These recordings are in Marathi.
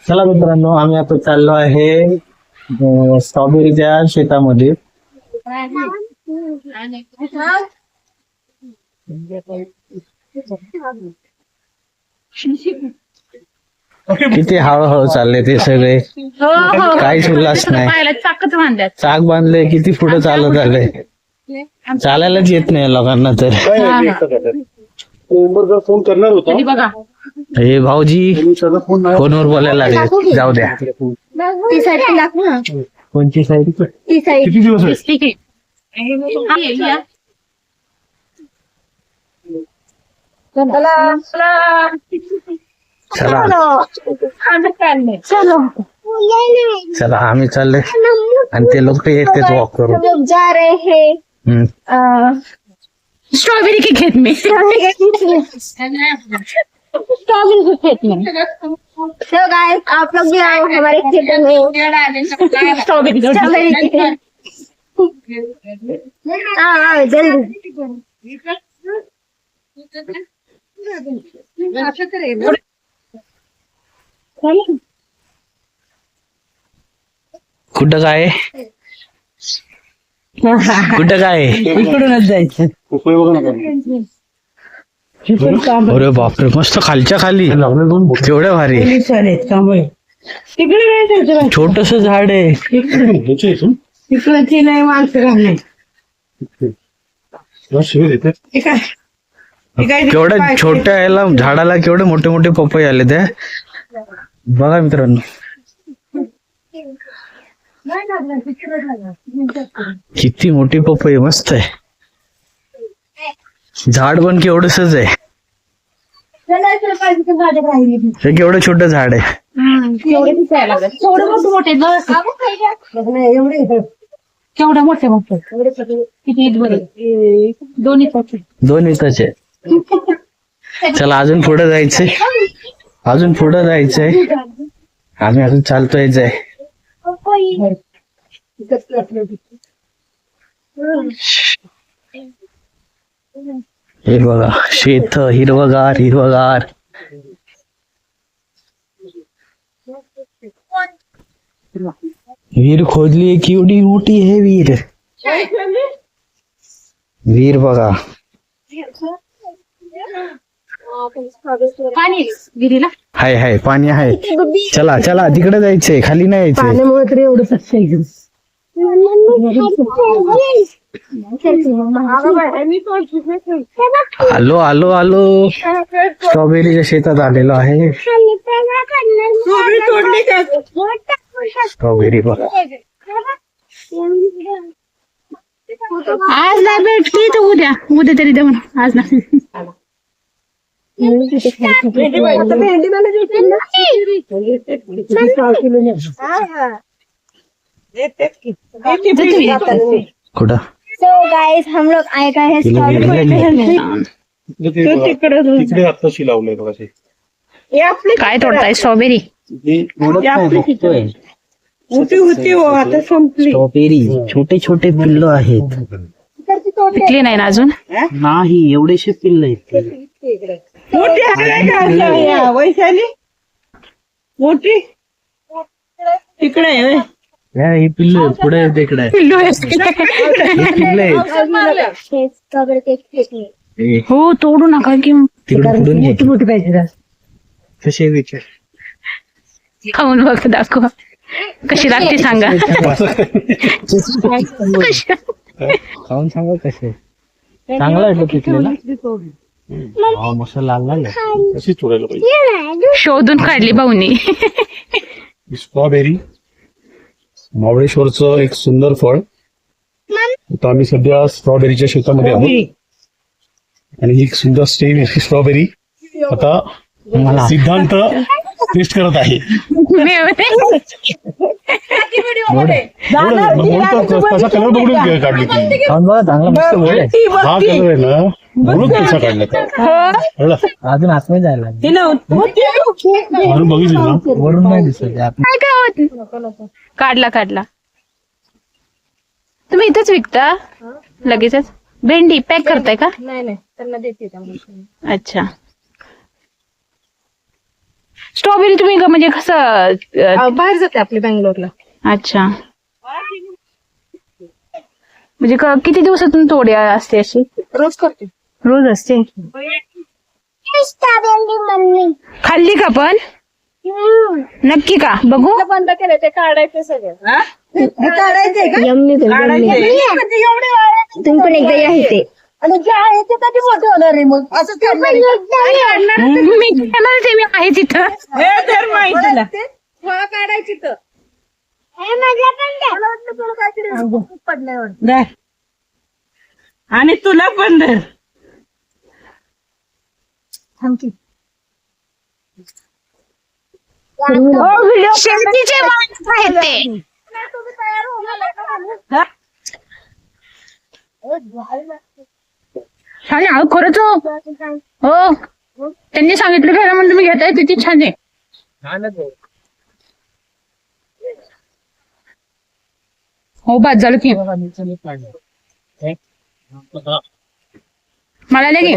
चला मित्रांनो, आम्ही आता चाललो आहे स्ट्रॉबेरीच्या शेतामध्ये. किती हळूहळू चालले ते सगळे, काहीच उल्हास नाही. चाक बांधले, किती पुढे चालत आले. चालायलाच येत नाही लोकांना तर. फोन करणार होता हे भाऊजी फोनवर बोलायला लागले. जाऊ द्या. कोणची साईड? किती दिवस आहे? चला चला आम्ही चालले आणि ते लोक येतात वॉक करून. जा रहे हैं स्ट्रॉबेरी के खेत में। स्ट्रॉबेरी के खेत में। तो गाइस आप लोग भी आओ हमारे खेत में स्ट्रॉबेरी के आओ जल्दी। कुठं काय कुठं काय? इकडूनच जायचं. अरे बापरे, मस्त खालच्या खाली, केवढ्या भारी. तिकडे छोटस झाड आहे. तिकडे ती नाही माणसं राहणे. केवढ्या छोट्या याला झाडाला केवढे मोठे मोठे पपई आले ते बघा मित्रांनो. किती मोठी पपई, मस्त आहे. झाड पण केवढंसच आहे. हे केवढं छोटं झाड आहे. केवढे मोठे मोठे किती दोन्ही आहे. चला अजून पुढे जायचंय, अजून पुढे जायचंय. आम्ही अजून चालतोय जाय. हे बघा शेत, हिरवगार हिरवगार. विहीर खोदली, केवढी मोठी आहे विहीर. विहीर बघा. पाणी विहिरीला हाय हाय पाणी आहे. चला चला तिकडे जायचंय, खाली नाही यायचंय. पाण्यामुळे तर एवढं सक्ष आलो आलो आलो, स्ट्रॉबेरीच्या शेतात आलेलो आहे. स्ट्रॉबेरी बघा. आज नाही भेटली तर उद्या उद्या तरी देऊ ना, आज ना. कुठं तो गाइस हम लोग आए गए हैं तिकडे आत्ताशी लावलंय बघा ते. काय तोडताय स्ट्रॉबेरी? मोठी होती हो, आता संपली. स्ट्रॉबेरी छोटे छोटे पिल्ल आहेत. पिकली नाही ना अजून. नाही, एवढेशे पिल्ल आहेत. मोठी आहे का वैशाली? मोठी तिकडे आहे होय. हे पिल्ल पुढे तिकडे आहे. पिल्लू आहे. हे पिल्ल आहेत. स्ट्रॉबेरी के खेत में। हे हो तोडू नका की तिकडे पुढून घे. मोठी पाहिजे. कसे विचार खाऊन बघ, दाखव कशी लागते सांगा. खाऊन सांगा कसे. चांगला आहे पिकलेला. मस्त लाल लाल आहे. कशी तोडायला पाहिजे. शोधून काढली भाऊनी. स्ट्रॉबेरी महाबळेश्वरचं एक सुंदर फळ. आता आम्ही सध्या स्ट्रॉबेरीच्या शेतामध्ये आहोत आणि ही एक सुंदर स्ट्रॉबेरी आता सिद्धांत टेस्ट करत आहे. कसा कलर बघून काढली तुम्ही? चांगला मस्त गोड आहे. हा कलर आहे ना, म्हणून कसा काढला अजून आतमध्ये जायला म्हणून बघितलं ना. वरून नाही दिसत आहे. काय होत. काढला तुम्ही इथेच विकता लगेचच? भेंडी पॅक करताय का? नाही त्यांना देते. अच्छा. स्ट्रॉबेरी तुम्ही म्हणजे कसं बाहेर जाते आपली बँगलोरला. अच्छा, म्हणजे किती दिवसातून तोडे असते अशी? रोज करते. रोज असते. मम्मी खाल्ली का पण? नक्की का? बघू. बंद केलं ते काढायचं सगळं. काढायचंय का? यम्मी तुम्ही पण एकदा या इथे. आणि जे आहे ते कधी मोठे होणार आहे मग असं मी घेणार ते, मी आहे तिथं. काढायची तर दे. आणि तुला पण दे. शेतीचे माणसं आहेत ते. छान आहे. अहो, खरंच हो. त्यांनी सांगितलं घ्यायला म्हणून तुम्ही घेताय, किती छान आहे. हो, बाद झालं की. मला दे घे.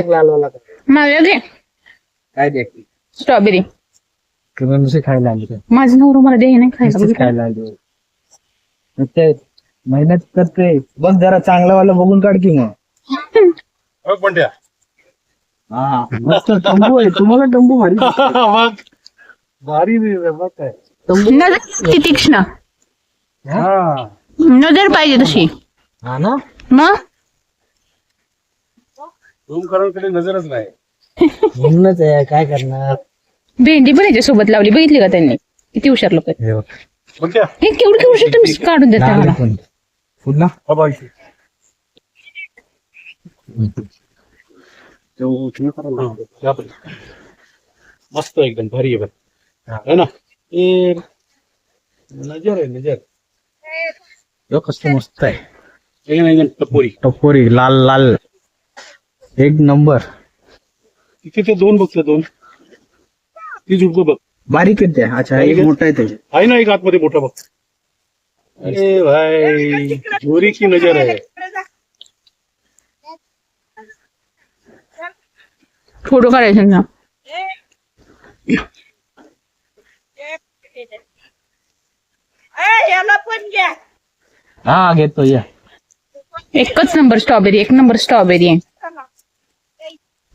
मला दे काय दे स्ट्रॉबेरी. तुम्ही नुसते खायला आले माझं नवरा मला दे नाही खायला. खायला आले ते मेहनत करते. बघ जरा चांगला वाला बघून काढ की मग. पण त्या हा मस्त तंबू आहे. तुम्हाला तंबू भारी भारी बघ काय नजर किती तीक्ष्ण. हा नजर पाहिजे तशी. हा ना. मग रूम करांकडे नजरच नाही. म्हणूनच आहे, काय करणार. भेंडी पण याच्या सोबत लावली, बघितली का त्यांनी? किती हुशार लोक आहेत. हे बघ. पण त्या हे केवढी केवढी तुम्ही काढून देता मला. पुन्हा मस्त एकदम भारी आहे बघ. है ना. ए, नजर आहे नजर. कसं मस्त आहे. एकदम टपोरी. टपोरी लाल लाल एक नंबर. तिथे ते दोन बघ, दोन ती झुडपं बघ. बारीक आहे त्या. अच्छा एक मोठा आहे त्याच्या. आहे ना एक आतमध्ये मोठा बघ. अरे भाई चोरी की नजर आहे. फोटो काढायचे ना. याला पण घ्या. हा घेतो या. एकच नंबर स्ट्रॉबेरी, एक नंबर स्ट्रॉबेरी आहे.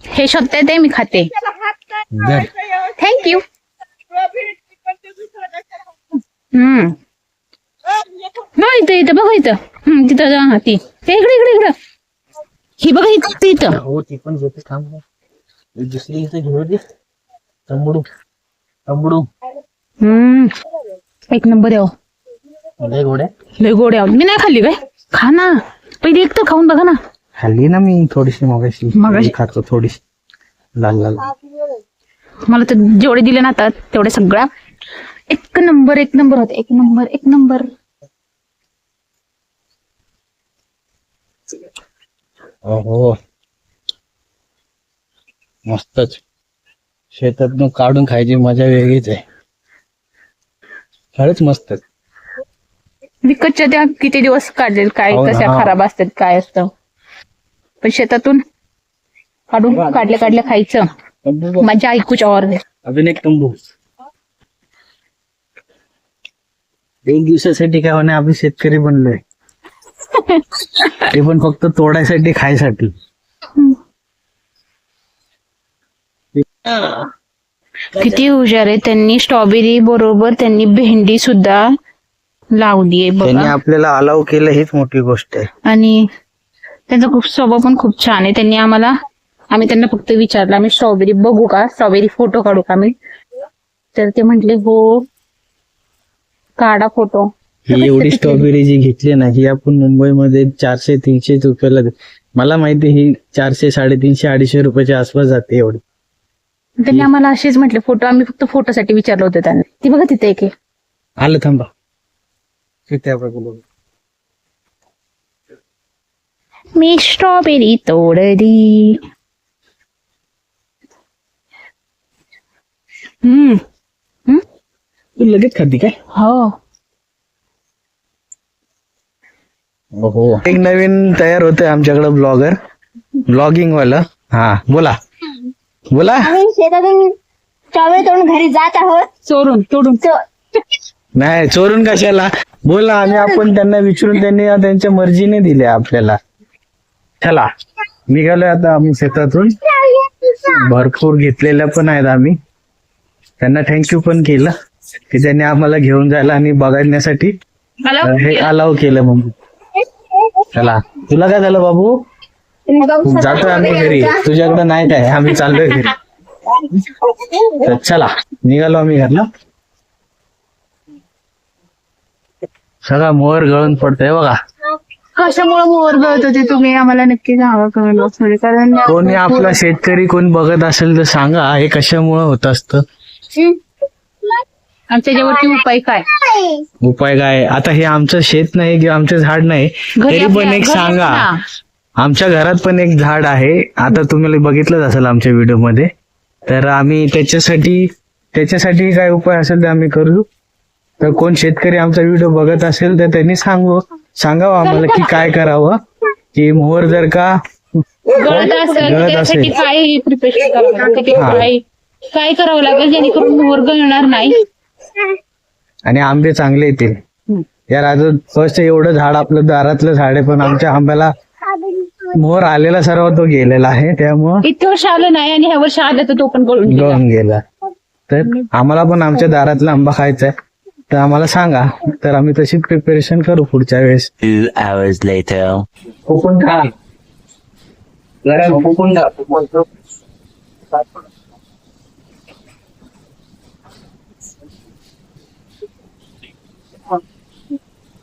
हे शोधता येते, मी खाते. दर. थँक्यू. बघा इथं, इथं बघा इथं. तिथं जा. हा ती इकडे इकडे इकडं. ही बघा इथं इथं. हो ती पण घेते. थांब दुसरी इथे घेऊ दे. तंबडू तंबडू एक नंबर आहे. लय गोड्या. लय गोड आहे. मी नाही खाल्ली काय? खा ना पहिली, एक तर खाऊन बघा ना. खाल्ली ना मी थोडीशी मगाशी. खातो थोडीशी लाल लाल. मला तर जेवढे दिले ना आता तेवढे सगळ्या एक नंबर एक नंबर होते. एक नंबर एक नंबर. हो मस्तच. शेतातून काढून खायची मजा वेगळीच आहे. खरंच मस्त. विकतच्या त्या किती दिवस काढले, काय हो ना, कशा हा. खराब असतात, काय असतं. पण शेतातून काढून काढल्या खायचं. मजा ऐकूच्या और. अजून एक तंबू. एक दिवसासाठी काय होणार, आम्ही शेतकरी बनलोय. ते पण फक्त तोडायसाठी, खायसाठी. किती हुशार आहे त्यांनी. स्ट्रॉबेरी बरोबर त्यांनी भेंडी सुद्धा लावली आहे त्यांनी बघा. आपल्याला अलाव केलं हीच मोठी गोष्ट आहे. आणि त्यांचा खूप स्वभाव पण खूप छान आहे. त्यांनी आम्ही त्यांना फक्त विचारलं, आम्ही स्ट्रॉबेरी बघू का, स्ट्रॉबेरी फोटो काढू का मी. तर ते म्हंटले हो काढा फोटो. ही एवढी स्ट्रॉबेरी जी घेतली ना, ही आपण मुंबईमध्ये 400-300 रुपयाला मला माहिती. ही 400, 350, 250 रुपयाच्या आसपास जाते एवढी. त्यांनी आम्हाला असेच म्हटले फोटो. आम्ही फक्त फोटोसाठी विचारलं होतं त्यांना. ती बघा तिथे एक आहे. आलं थांबा. किती आपण मी स्ट्रॉबेरी तोडली. तू लगेच खाती काय? हो. हो. एक नवीन तयार होतंय आमच्याकडे ब्लॉगिंग वाला. हा बोला बोला. आम्ही शेतातून स्ट्रॉबेरी तोडून घरी जात आहोत. चोरून तोडून. नाही चोरून कशाला बोल ना. आणि आपण त्यांना विचारून त्यांनी त्यांच्या मर्जीने दिले आपल्याला. चला निघालोय आता आम्ही शेतातून. भरपूर घेतलेल्या पण आहेत आम्ही. त्यांना थँक्यू पण केलं की त्यांनी आम्हाला घेऊन जायला आणि बघण्यासाठी हे अलाव केलं. मग चला तुला काय झालं बाबू. जातोय आम्ही घरी. तुझ्याकडे नाही काय. आम्ही चाललोय घरी. तर चला निघालो आम्ही घरला. सगळा मोहर गळून पडतोय बघा. कशामुळे मोर गळत होते तुम्ही आम्हाला नक्की सांगा कमेंट बॉक्स मध्ये. कारण कोणी आपला शेतकरी कोण बघत असेल तर सांगा हे कशामुळे होत असतं. आमच्या जेवढी उपाय काय. उपाय काय. आता हे आमचं शेत नाही किंवा आमचं झाड नाही तरी पण एक सांगा. आमच्या घरात पण एक झाड आहे. आता तुम्हाला बघितलंच असेल आमच्या व्हिडिओ मध्ये. तर आम्ही त्याच्यासाठी काय उपाय असेल ते आम्ही करू. तर कोण शेतकरी आमचा व्हिडिओ बघत असेल तर त्यांनी सांगावं आम्हाला की काय करावं. की मोहर जर का गळत असेल त्यासाठी काय प्रिपरेशन करावं लागेल. काय करावं लागेल जेणेकरून मोहर गळणार नाही आणि आंबे चांगले येतील. यार अजून फर्स्ट एवढं झाड आपलं दारातलं झाड आहे पण आमच्या आंब्याला मोहर आलेला सर्व तो गेलेला आहे. त्यामुळं इतके वर्ष आलं नाही आणि ह्या वर्ष आलं तर तो पण गळून गेला. तर आम्हाला पण आमच्या दारातला आंबा खायचा आहे तर आम्हाला सांगा. तर आम्ही तशी प्रिपरेशन करू पुढच्या वेळेस. 2 hours later. फुकून खा. फुकून खा.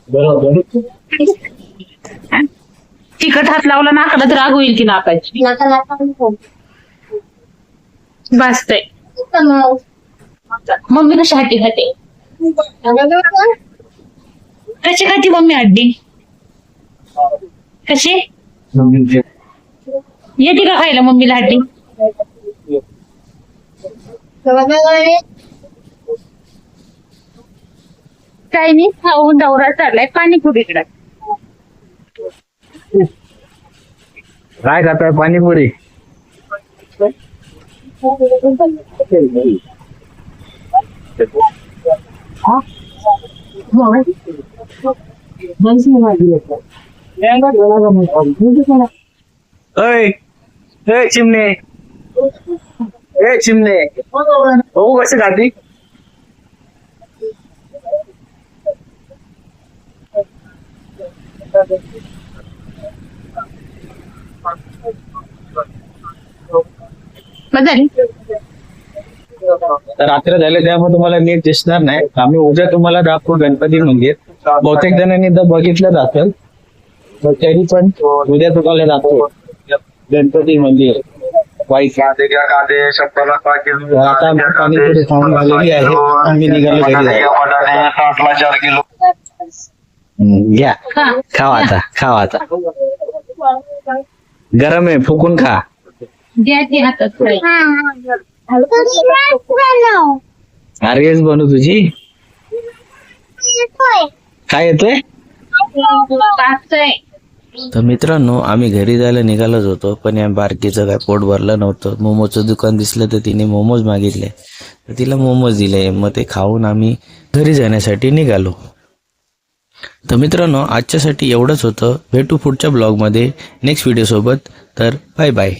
बरोबर. तिखट हात लावला नाकाला तर राग होईल की नाकाची. भाजतंय. मम्मी कशी हड्डी खाते. कशी खाती मम्मी हड्डी. कशी येते का खायला मम्मीला हड्डी. काही नाही खाऊन दौरा चाललाय पाणीपुरीकडे. काय खाताय पाणीपुरी. चिमणे हो कसं खाती. रात्र झाले त्यामुळे तुम्हाला नीट दिसणार नाही. आम्ही उद्या तुम्हाला दाखवू गणपती मंदिर. बहुतेक जणांनी तर बघितलं असेल तरी पण उद्या तुम्हाला दाखवू गणपती मंदिर वाईट. आता आमची पाणीपुरी खाऊन झालेली आहे. आम्ही निघालो घरी. घ्या खावा आता. गरम आहे फुकून खा. आर्यस बनू तुझी. काय येतोय. तर मित्रांनो आम्ही घरी जायला निघालोच होतो पण या बारकीचं काय पोट भरलं नव्हतं. मोमोचं दुकान दिसलं तर तिने मोमोज मागितले तर तिला मोमोज दिले. मग ते खाऊन आम्ही घरी जाण्यासाठी निघालो. तर मित्रांनो आजच्यासाठी एवढंच होतं. भेटू पुढच्या ब्लॉगमध्ये नेक्स्ट व्हिडिओसोबत. तर बाय बाय.